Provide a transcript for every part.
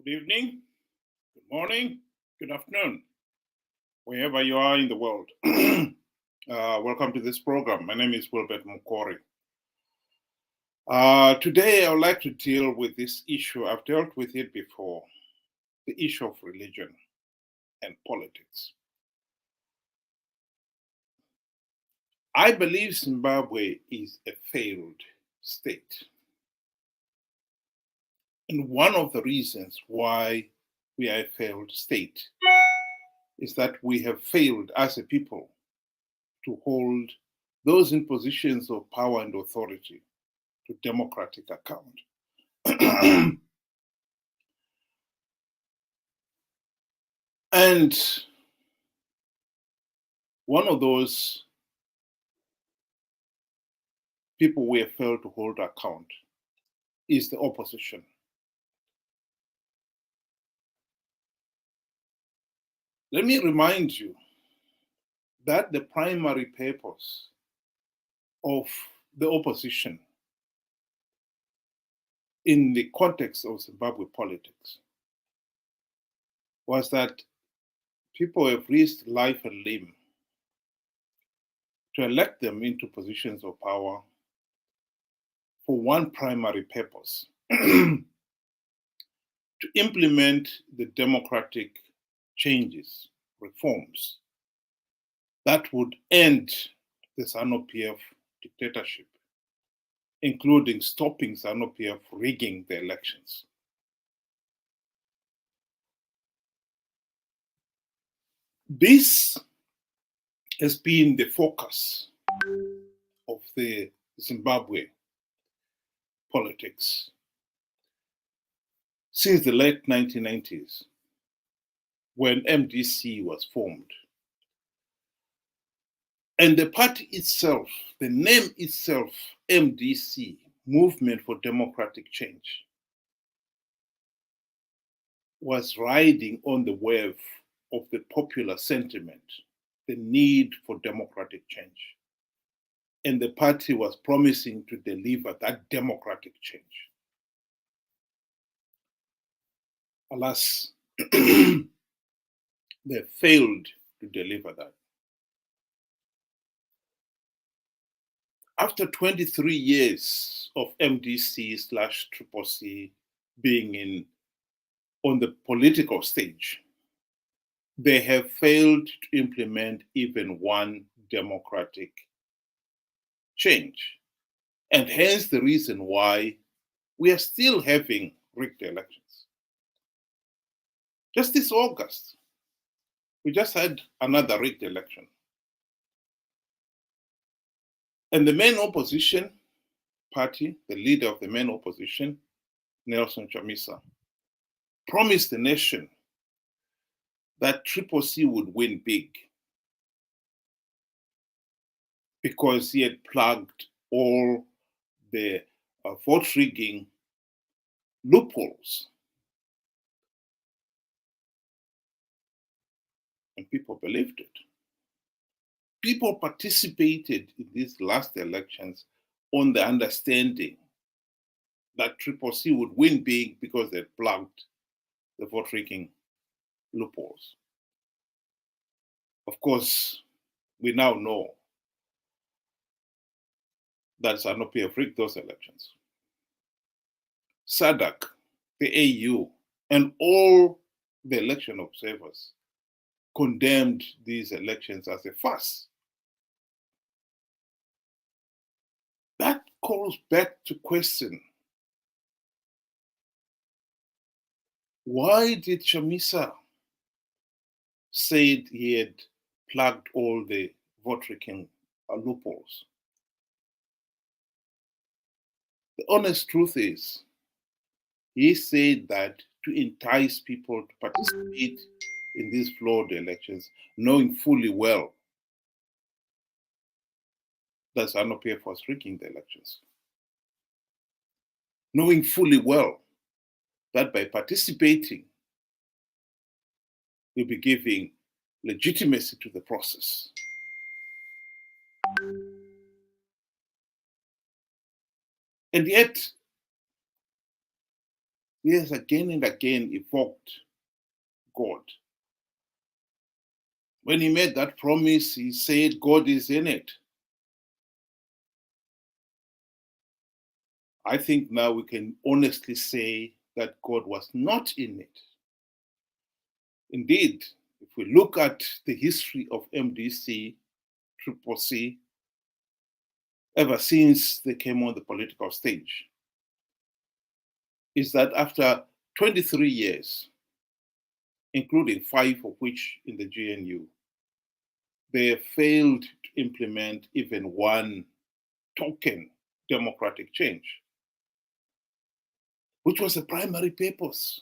Good evening, good morning, good afternoon, wherever you are in the world. Welcome to this program. My name is Wilbert Mukori. Today, I would like to deal with this issue. I've dealt with it before, the issue of religion and politics. I believe Zimbabwe is a failed state. And one of the reasons why we are a failed state is that we have failed as a people to hold those in positions of power and authority to democratic account. And one of those people we have failed to hold account is the opposition. Let me remind you that the primary purpose of the opposition in the context of Zimbabwe politics was that people have risked life and limb to elect them into positions of power for one primary purpose, to implement the democratic changes, reforms that would end the Zanu PF dictatorship, including stopping Zanu PF rigging the elections. This has been the focus of the Zimbabwe politics since the late 1990s, when MDC was formed. And the party itself, the name itself, MDC, Movement for Democratic Change, was riding on the wave of the popular sentiment, the need for democratic change. And the party was promising to deliver that democratic change. Alas, they failed to deliver that. After 23 years of MDC/CCC being on the political stage, they have failed to implement even one democratic change. And hence the reason why we are still having rigged elections. Just this August, we just had another rigged election. And the main opposition party, the leader of the main opposition, Nelson Chamisa, promised the nation that CCC would win big because he had plugged all the vote rigging loopholes. And people believed it. People participated in these last elections on the understanding that CCC would win big because they plugged the vote rigging loopholes. Of course, we now know that Zanu PF rigged those elections. SADC, the AU, and all the election observers condemned these elections as a farce. That calls back to question, why did Chamisa say he had plugged all the vote rigging loopholes? The honest truth is, he said that to entice people to participate in these flawed elections, knowing fully well that Zanu PF was rigging the elections. Knowing fully well that by participating, we'll be giving legitimacy to the process. And yet, he has again and again evoked God. When he made that promise, he said, God is in it. I think now we can honestly say that God was not in it. Indeed, if we look at the history of MDC, Triple C, ever since they came on the political stage, is that after 23 years, including 5 of which in the GNU, they have failed to implement even one token democratic change, which was the primary purpose.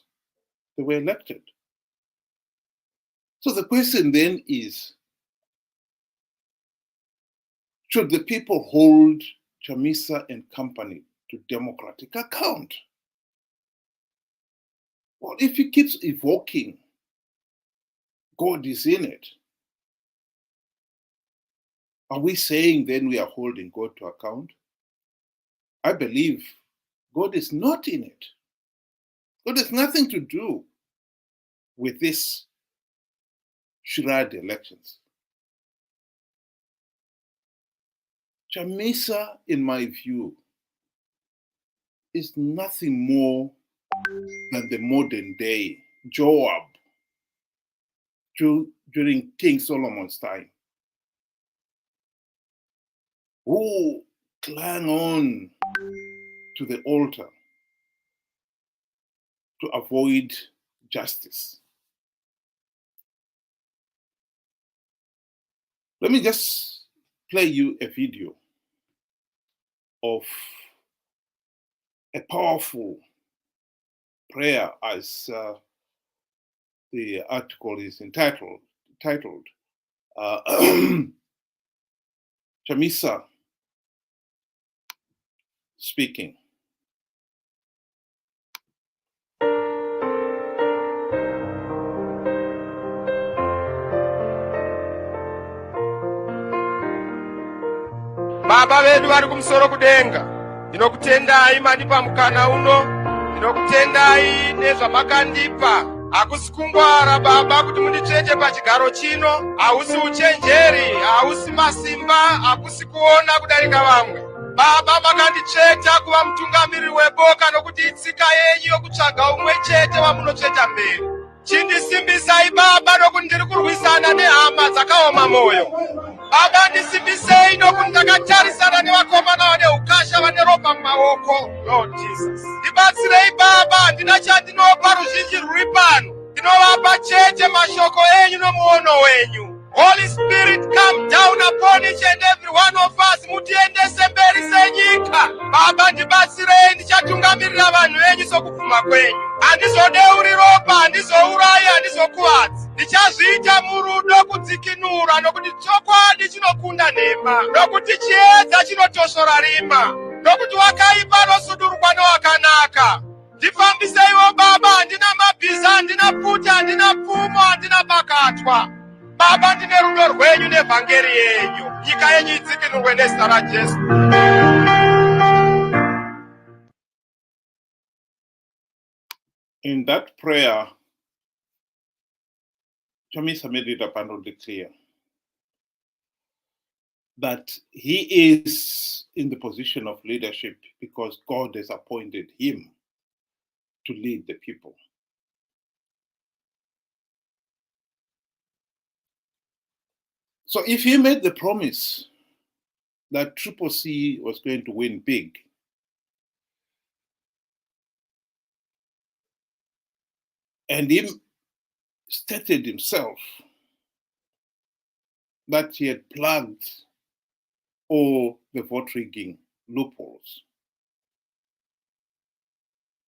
They were elected. So the question then is, should the people hold Chamisa and company to democratic account? Well, if he keeps evoking God is in it, are we saying then we are holding God to account? I believe God is not in it. God has nothing to do with this charade elections. Chamisa, in my view, is nothing more than the modern day Joab during King Solomon's time, who clung on to the altar to avoid justice. Let me just play you a video of a powerful prayer, as the article is titled Chamisa speaking. Baba vedu vari kumusoro kudenga, ndinokutendai mandipa mukana uno, ndinokutendai nezvamakandipa. Hakusi kungwara Baba kuti munditsvete pachigaro chino, hausi uchenjeri, hausi masimba, hakusi kuona kudarika vamwe. Baba makanditsveta kuva mutungamiriri weboka, nokuti itsika yenyu yokutsvaga umwe chete wamunotsveta mberi. Chindisimbisai Baba, nokuti ndiri kurwisana nehama dzakaoma moyo. Baba ndisimbisei, nokuti ndakatarisana nevakomana vane ukasha vane ropa mumaoko. Lord Jesus, ndibatsirei Baba, ndina chandinopa ruzhinji rwuri pano. Ndinovapa chete mashoko enyu nomuono wenyu. Holy Spirit, come down upon each and every one of us. Mutiendese mberi senyika. Baba ndibatsirei, ndichatungamirira vanhu venyu sokufuma kwenyu. Handizodeuri ropa, handizouraya, handizokuvadza. Ndichazviita murudo kudzikinura, nokuti chokwadi chinokunda nhema, nokuti chiedza chinotosora rima, nokuti wakaipa anosudurwa newakanaka. Ndifambiseiwo Baba, handina mabhiza, handina pfuta, handina pfumo, handina pakatwa. Baba, ndine rudo rwenyu nevhangeri yenyu. Nyika yenyu idzikinurwe nezita raJesu. In that prayer, Chamisa made it abundantly clear that he is in the position of leadership because God has appointed him to lead the people. So if he made the promise that Triple C was going to win big, and he stated himself that he had plugged all the vote rigging loopholes.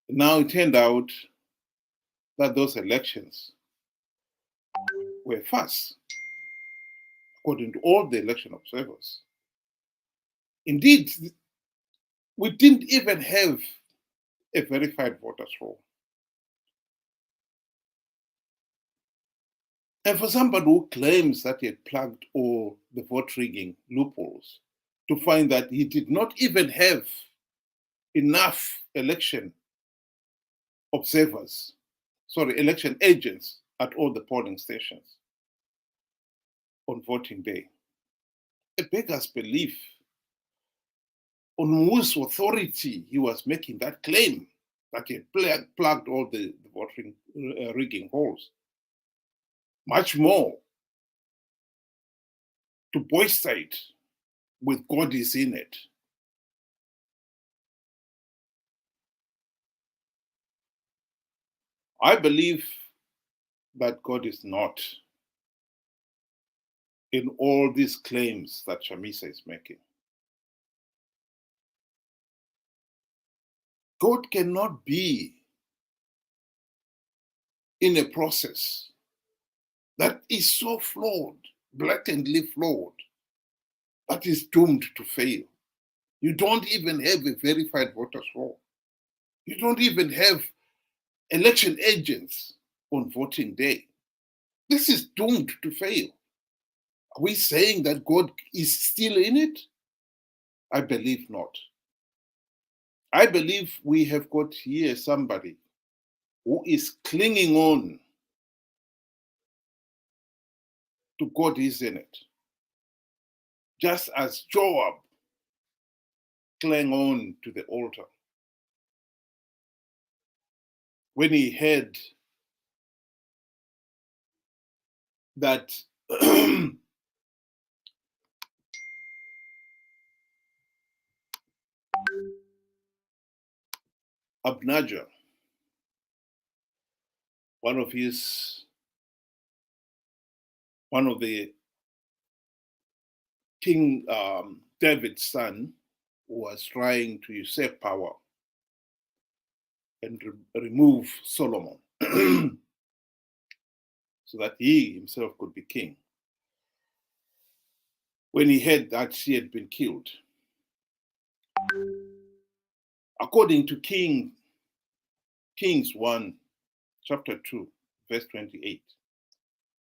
Now it turned out that those elections were farce, according to all the election observers. Indeed, we didn't even have a verified voters roll. And for somebody who claims that he had plugged all the vote rigging loopholes, to find that he did not even have enough election election agents at all the polling stations on voting day. It beggars belief on whose authority he was making that claim that he had plugged all the voting rigging holes. Much more to bolster it with God is in it. I believe that God is not in all these claims that Chamisa is making. God cannot be in a process that is so flawed, blatantly flawed, that is doomed to fail. You don't even have a verified voters roll. You don't even have election agents on voting day. This is doomed to fail. Are we saying that God is still in it? I believe not. I believe we have got here somebody who is clinging on to God is in it. Just as Joab clung on to the altar when he heard that Abnajah, one of the King David's son, was trying to usurp power and remove Solomon so that he himself could be king. When he heard that he had been killed, according to Kings 1, chapter 2, verse 28,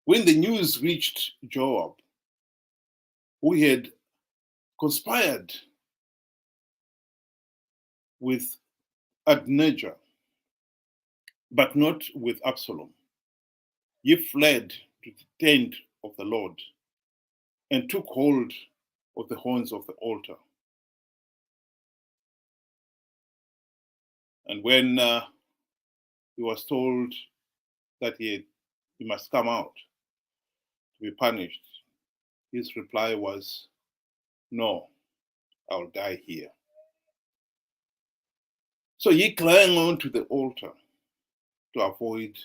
when the news reached Joab, who had conspired with Adonijah, but not with Absalom, he fled to the tent of the Lord and took hold of the horns of the altar. And when he was told that he must come out to be punished, his reply was, "No, I'll die here." So he clung on to the altar to avoid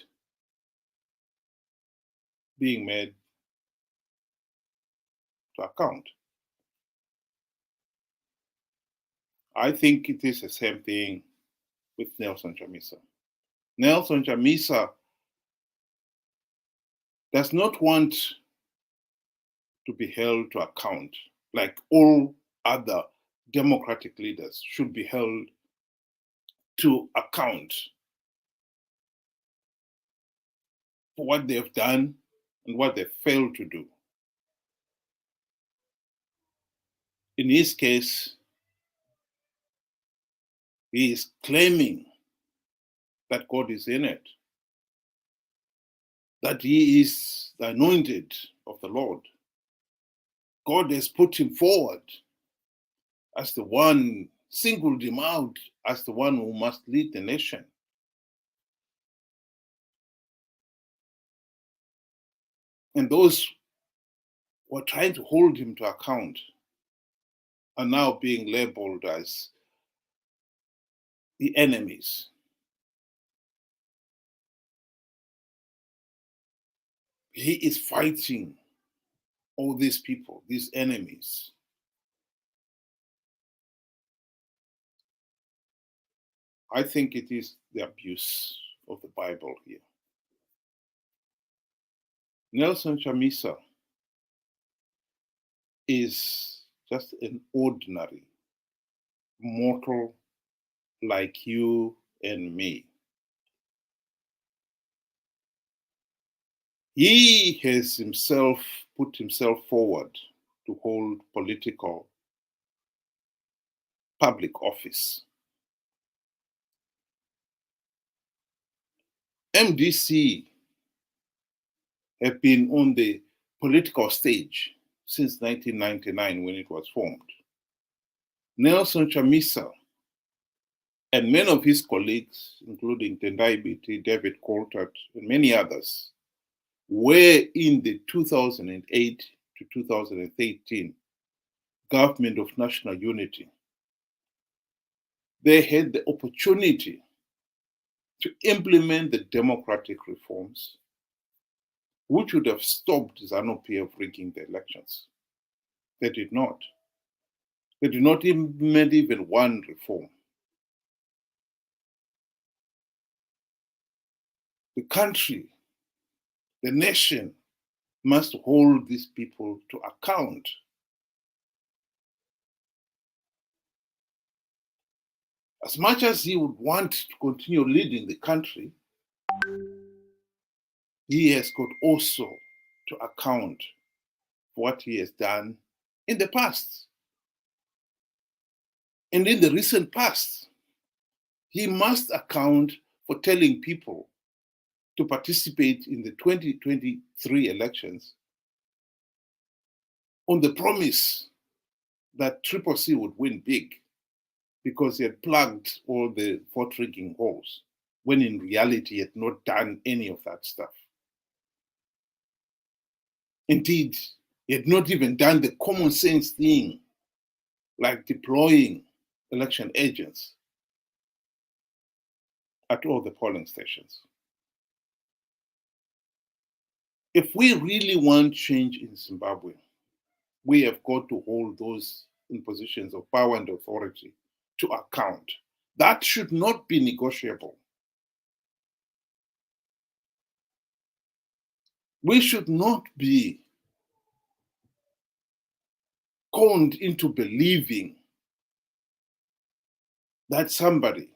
being made to account. I think it is the same thing with Nelson Chamisa. Nelson Chamisa does not want to be held to account like all other democratic leaders should be held to account for what they've done and what they failed to do. In his case, he is claiming that God is in it, that he is the anointed of the Lord. God has put him forward as the one, singled him out as the one who must lead the nation. And those who are trying to hold him to account are now being labeled as the enemies. He is fighting all these people, these enemies. I think it is the abuse of the Bible here. Nelson Chamisa is just an ordinary mortal like you and me. He has put himself forward to hold political public office. MDC have been on the political stage since 1999 when it was formed. Nelson Chamisa and many of his colleagues, including Tendai Biti, David Coulthard, and many others, were in the 2008 to 2013 government of national unity. They had the opportunity to implement the democratic reforms, which would have stopped Zanu PF rigging the elections. They did not. They did not implement even one reform. The country, the nation, must hold these people to account. As much as he would want to continue leading the country, he has got also to account for what he has done in the past. And in the recent past, he must account for telling people to participate in the 2023 elections on the promise that Triple C would win big because he had plugged all the vote rigging holes, when in reality he had not done any of that stuff. Indeed, he had not even done the common sense thing, like deploying election agents at all the polling stations. If we really want change in Zimbabwe, we have got to hold those in positions of power and authority to account. That should not be negotiable. We should not be conned into believing that somebody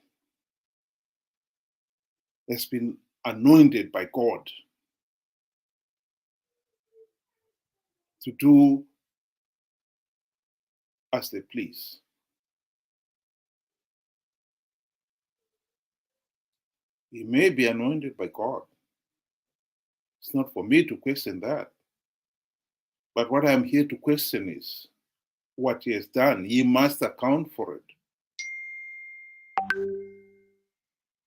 has been anointed by God to do as they please. He may be anointed by God. It's not for me to question that. But what I'm here to question is what he has done. He must account for it.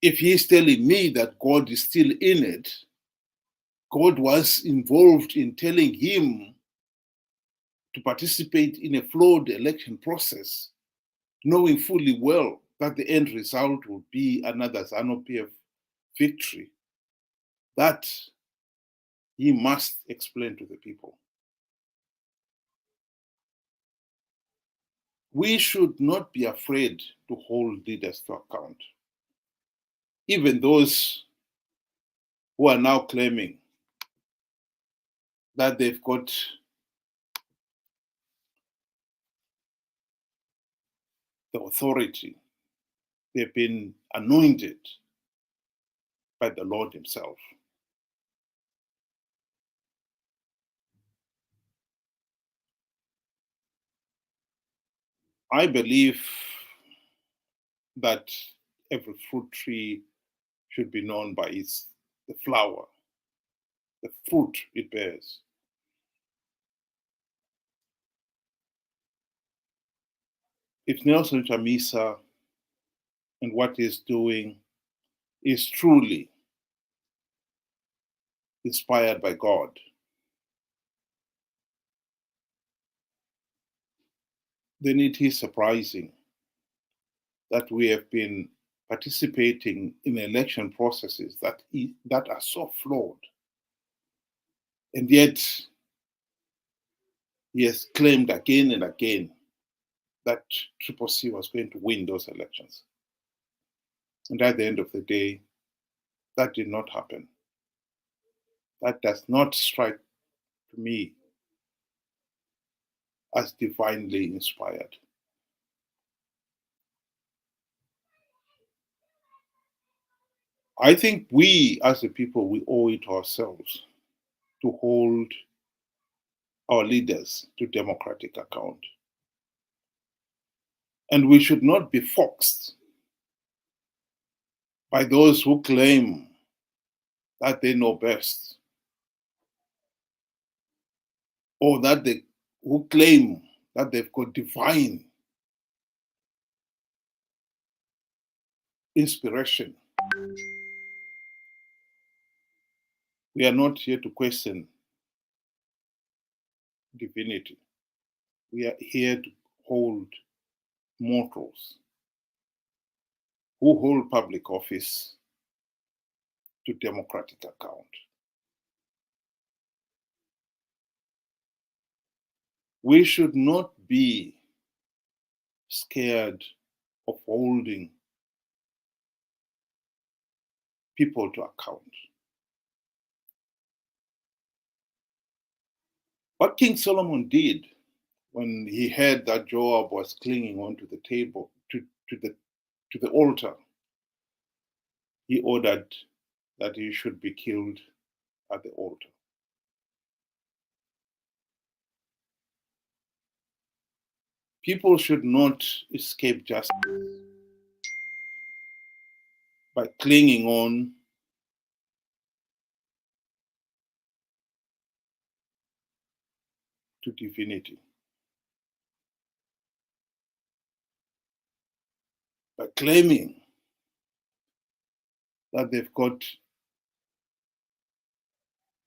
If he is telling me that God is still in it, God was involved in telling him to participate in a flawed election process, knowing fully well that the end result would be another Zanu PF victory, that he must explain to the people. We should not be afraid to hold leaders to account. Even those who are now claiming that they've got the authority, they've been anointed by the Lord himself. I believe that every fruit tree should be known by the flower, the fruit it bears. If Nelson Chamisa and what he's doing is truly inspired by God, then it is surprising that we have been participating in election processes that are so flawed. And yet, he has claimed again and again that Triple C was going to win those elections. And at the end of the day, that did not happen. That does not strike to me as divinely inspired. I think we, as a people, we owe it to ourselves to hold our leaders to democratic account. And we should not be foxed by those who claim that they know best, or that they who claim that they've got divine inspiration. We are not here to question divinity. We are here to hold mortals who hold public office to democratic account. We should not be scared of holding people to account. What King Solomon did when he heard that Joab was clinging onto the table, to the altar, he ordered that he should be killed at the altar. People should not escape justice by clinging on to divinity, by claiming that they've got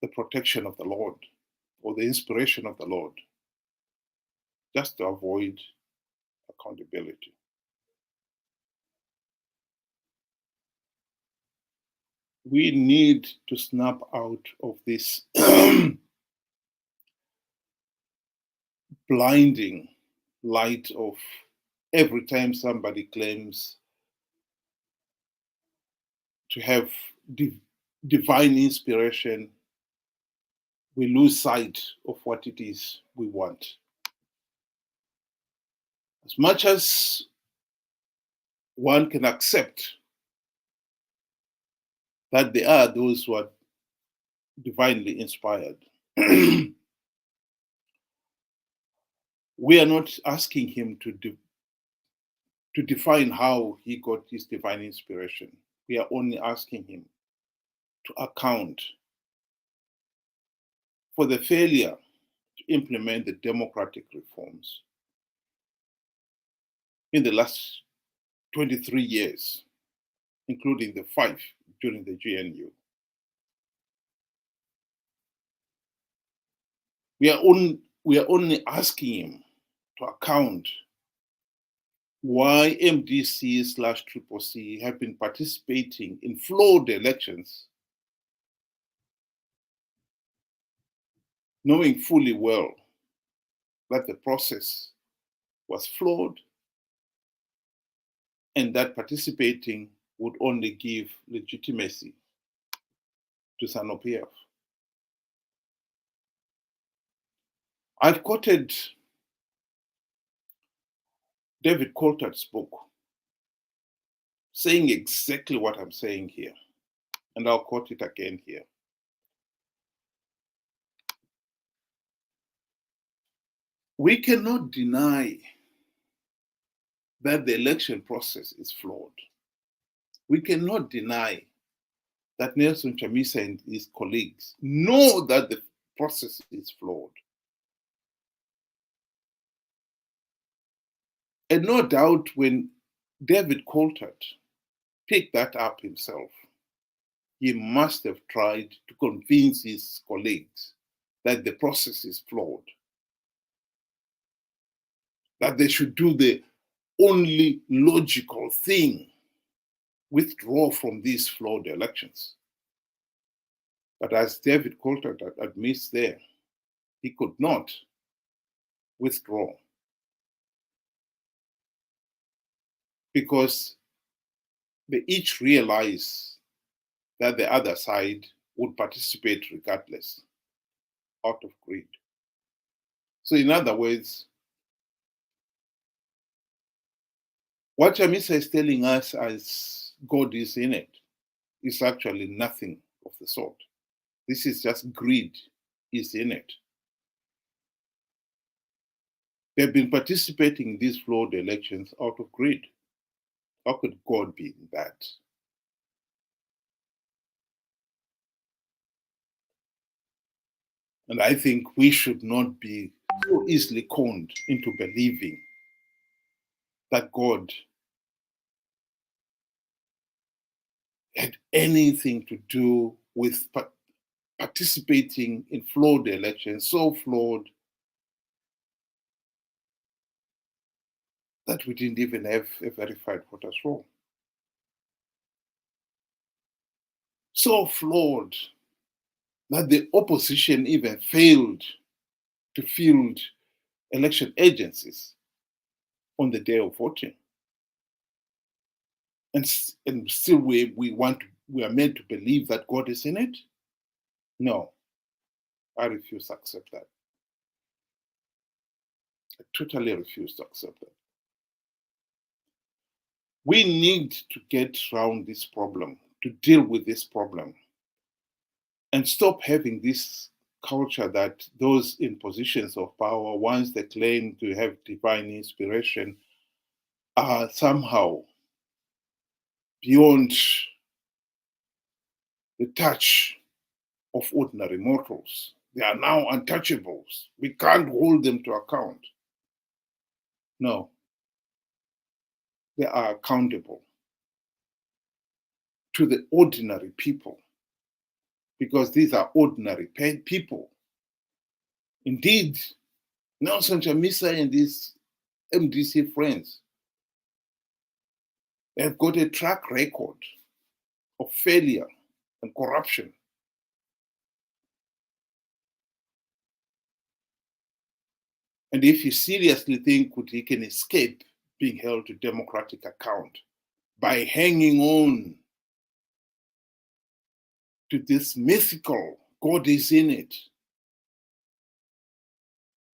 the protection of the Lord or the inspiration of the Lord, just to avoid accountability. We need to snap out of this blinding light of every time somebody claims to have divine inspiration, we lose sight of what it is we want. As much as one can accept that there are those who are divinely inspired, we are not asking him to define how he got his divine inspiration. We are only asking him to account for the failure to implement the democratic reforms in the last 23 years, including the 5 during the GNU. We are only asking him to account why MDC/CCC have been participating in flawed elections, knowing fully well that the process was flawed and that participating would only give legitimacy to Zanu PF. I've quoted David Coulthard's book saying exactly what I'm saying here, and I'll quote it again here. We cannot deny that the election process is flawed. We cannot deny that Nelson Chamisa and his colleagues know that the process is flawed. And no doubt when David Coulthard picked that up himself, he must have tried to convince his colleagues that the process is flawed, that they should do the only logical thing, withdraw from these flawed elections. But as David Coulthard admits there, he could not withdraw because they each realized that the other side would participate regardless, out of greed. So in other words, what Chamisa is telling us as God is in it is actually nothing of the sort. This is just greed is in it. They've been participating in these flawed elections out of greed. How could God be in that? And I think we should not be so easily conned into believing that God had anything to do with participating in flawed elections, so flawed that we didn't even have a verified voters roll. So flawed that the opposition even failed to field election agencies on the day of voting. And still we are meant to believe that God is in it? No, I refuse to accept that. I totally refuse to accept that. We need to get around this problem, to deal with this problem, and stop having this culture that those in positions of power, once they claim to have divine inspiration, are somehow beyond the touch of ordinary mortals. They are now untouchables. We can't hold them to account. No, they are accountable to the ordinary people, because these are ordinary people. Indeed, Nelson Chamisa and his MDC friends have got a track record of failure and corruption. And if you seriously think that he can escape being held to democratic account by hanging on to this mythical God is in it,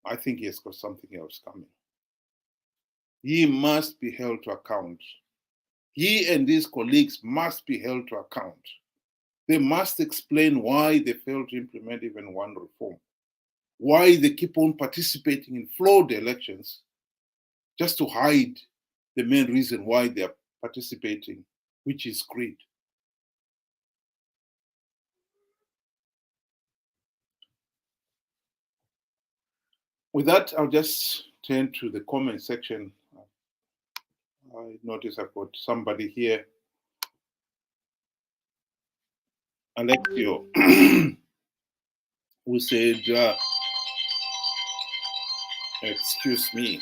I think he has got something else coming. He must be held to account. He and his colleagues must be held to account. They must explain why they failed to implement even one reform, why they keep on participating in flawed elections just to hide the main reason why they are participating, which is greed. With that, I'll just turn to the comment section. I notice I've got somebody here, Alexio, who said, excuse me.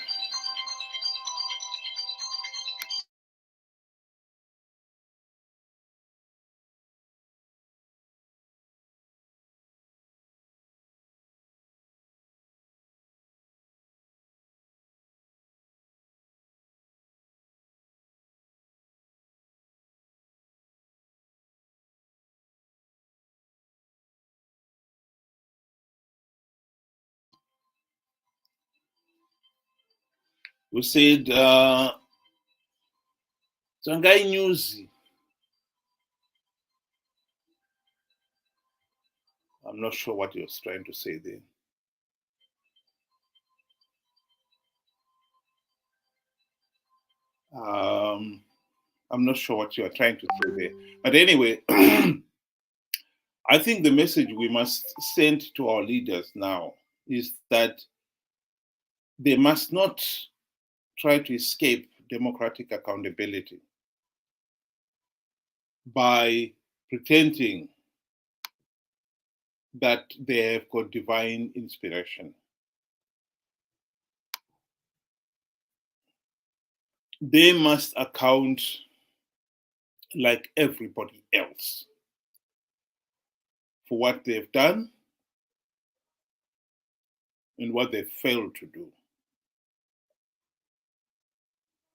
Who said, Zangai News. I'm not sure what he was trying to say there. I'm not sure what you are trying to say there. But anyway, I think the message we must send to our leaders now is that they must not try to escape democratic accountability by pretending that they have got divine inspiration. They must account like everybody else for what they've done and what they failed to do.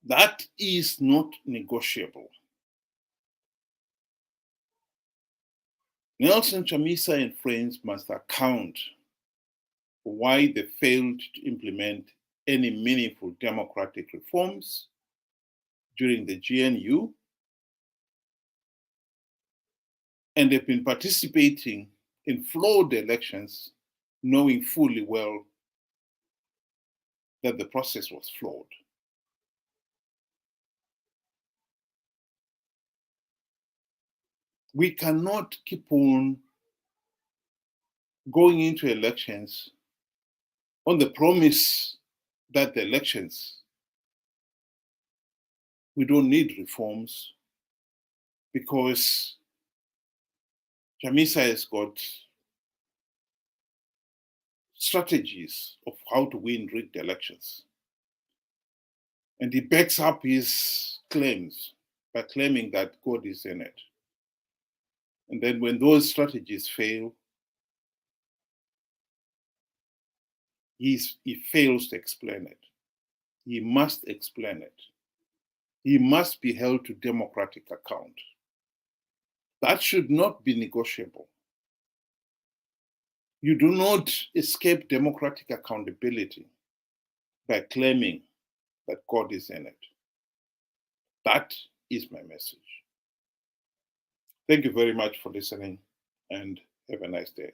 That is not negotiable. Nelson Chamisa and friends must account for why they failed to implement any meaningful democratic reforms during the GNU, and they've been participating in flawed elections, knowing fully well that the process was flawed. We cannot keep on going into elections on the promise that the elections, we don't need reforms because Chamisa has got strategies of how to win rigged elections. And he backs up his claims by claiming that God is in it. And then when those strategies fail, he fails to explain it. He must explain it. He must be held to democratic account. That should not be negotiable. You do not escape democratic accountability by claiming that God is in it. That is my message. Thank you very much for listening and have a nice day.